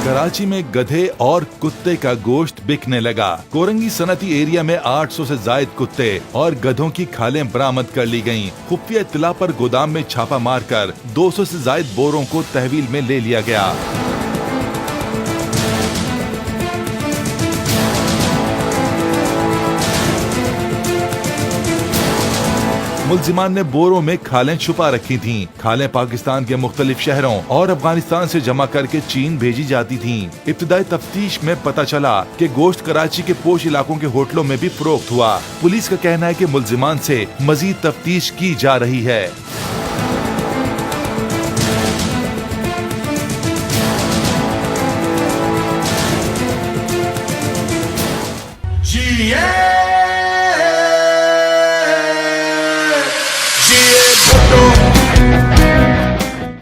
कराची में गधे और कुत्ते का गोश्त बिकने लगा। कोरंगी सनती एरिया में 800 से जायद कुत्ते और गधों की खालें बरामद कर ली गयीं। खुफिया इत्तला पर गोदाम में छापा मारकर 200 से जायद बोरों को तहवील में ले लिया गया। मुल्जिमान ने बोरों में खालें छुपा रखी थीं। खालें पाकिस्तान के मुख्तलिफ शहरों और अफगानिस्तान से जमा करके चीन भेजी जाती थीं। इब्तिदाई तफ्तीश में पता चला कि गोश्त कराची के पोश इलाकों के होटलों में भी फरोख्त हुआ। पुलिस का कहना है कि मुल्जिमान से मजीद तफ्तीश की जा रही है। Go